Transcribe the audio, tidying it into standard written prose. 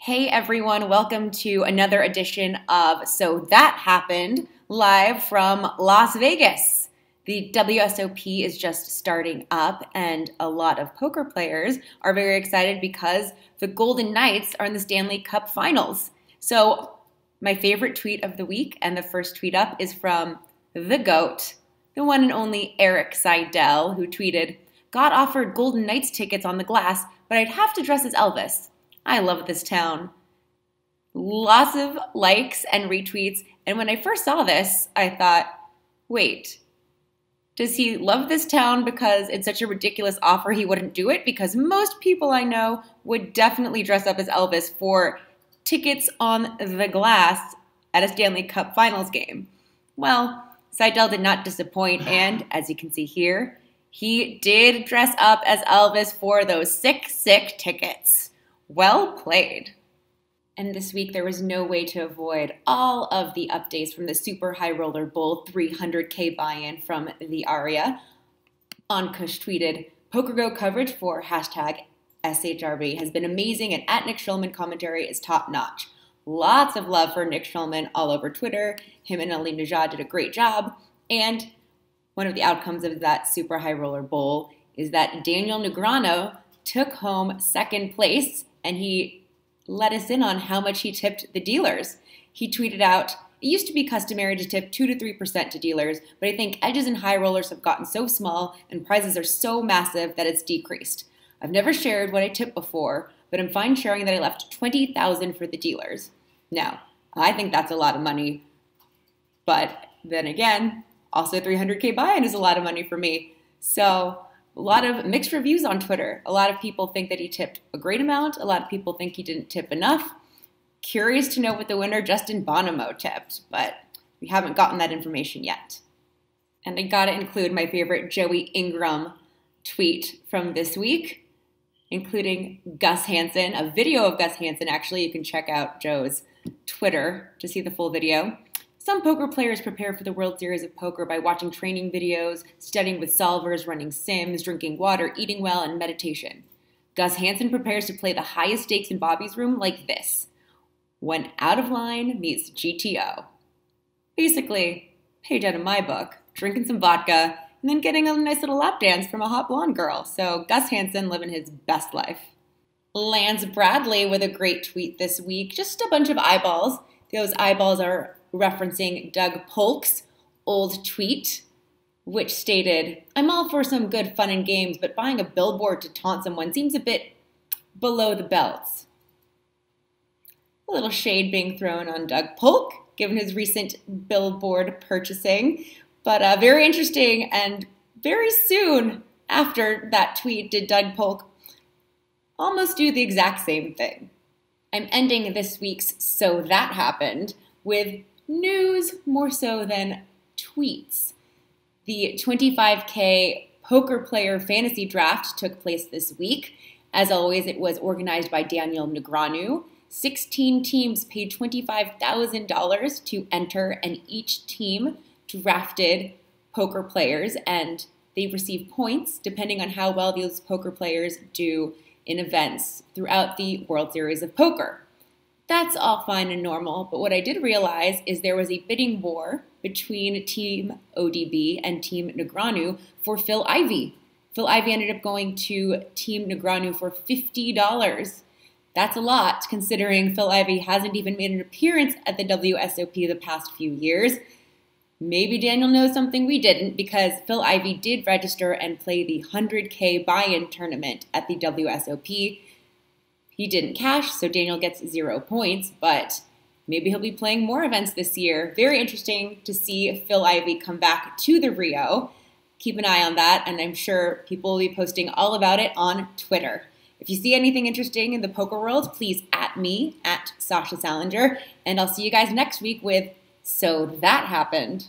Hey everyone, welcome to another edition of So That Happened, live from Las Vegas. The WSOP is just starting up and a lot of poker players are very excited because the Golden Knights are in the Stanley Cup Finals. So my favorite tweet of the week and the first tweet up is from the GOAT, the one and only Erik Seidel, who tweeted, "Got offered Golden Knights tickets on the glass, but I'd have to dress as Elvis. I love this town." Lots of likes and retweets. And when I first saw this, I thought, wait, does he love this town because it's such a ridiculous offer he wouldn't do it? Because most people I know would definitely dress up as Elvis for tickets on the glass at a Stanley Cup Finals game. Well, Seidel did not disappoint. And as you can see here, he did dress up as Elvis for those sick tickets. Well played. And this week, there was no way to avoid all of the updates from the Super High Roller Bowl 300K buy-in from the Aria. Onkush tweeted, "PokerGo coverage for hashtag SHRB has been amazing, and at Nick Schulman commentary is top-notch. Lots of love for Nick Schulman all over Twitter. Him and Ali Najad did a great job. And one of the outcomes of that Super High Roller Bowl is that Daniel Negreanu took home second place, and he let us in on how much he tipped the dealers. He tweeted out, "It used to be customary to tip 2 to 3% to dealers, but I think edges and high rollers have gotten so small and prizes are so massive that it's decreased. I've never shared what I tipped before, but I'm fine sharing that I left $20,000 for the dealers." Now, I think that's a lot of money, but then again, also 300K buy-in is a lot of money for me. So a lot of mixed reviews on Twitter. A lot of people think that he tipped a great amount. A lot of people think he didn't tip enough. Curious to know what the winner, Justin Bonomo, tipped, but we haven't gotten that information yet. And I gotta include my favorite Joey Ingram tweet from this week, including Gus Hansen, a video of Gus Hansen. Actually, you can check out Joe's Twitter to see the full video. "Some poker players prepare for the World Series of Poker by watching training videos, studying with solvers, running sims, drinking water, eating well, and meditation. Gus Hansen prepares to play the highest stakes in Bobby's room like this. When out of line meets GTO. Basically, page out of my book, drinking some vodka, and then getting a nice little lap dance from a hot blonde girl. So Gus Hansen living his best life." Lance Bradley with a great tweet this week. Just a bunch of eyeballs. Those eyeballs are referencing Doug Polk's old tweet, which stated, "I'm all for some good fun and games, but buying a billboard to taunt someone seems a bit below the belt." A little shade being thrown on Doug Polk, given his recent billboard purchasing. But very interesting, and very soon after that tweet did Doug Polk almost do the exact same thing. I'm ending this week's So That Happened with news more so than tweets. The 25K poker player fantasy draft took place this week. As always, it was organized by Daniel Negreanu. 16 teams paid $25,000 to enter, and each team drafted poker players, and they receive points depending on how well those poker players do in events throughout the World Series of Poker. That's all fine and normal, but what I did realize is there was a bidding war between Team ODB and Team Negreanu for Phil Ivey. Phil Ivey ended up going to Team Negreanu for $50. That's a lot, considering Phil Ivey hasn't even made an appearance at the WSOP the past few years. Maybe Daniel knows something we didn't, because Phil Ivey did register and play the 100K buy-in tournament at the WSOP. He didn't cash, so Daniel gets 0 points, but maybe he'll be playing more events this year. Very interesting to see Phil Ivey come back to the Rio. Keep an eye on that, and I'm sure people will be posting all about it on Twitter. If you see anything interesting in the poker world, please @ me, @Sasha Salinger, and I'll see you guys next week with So That Happened.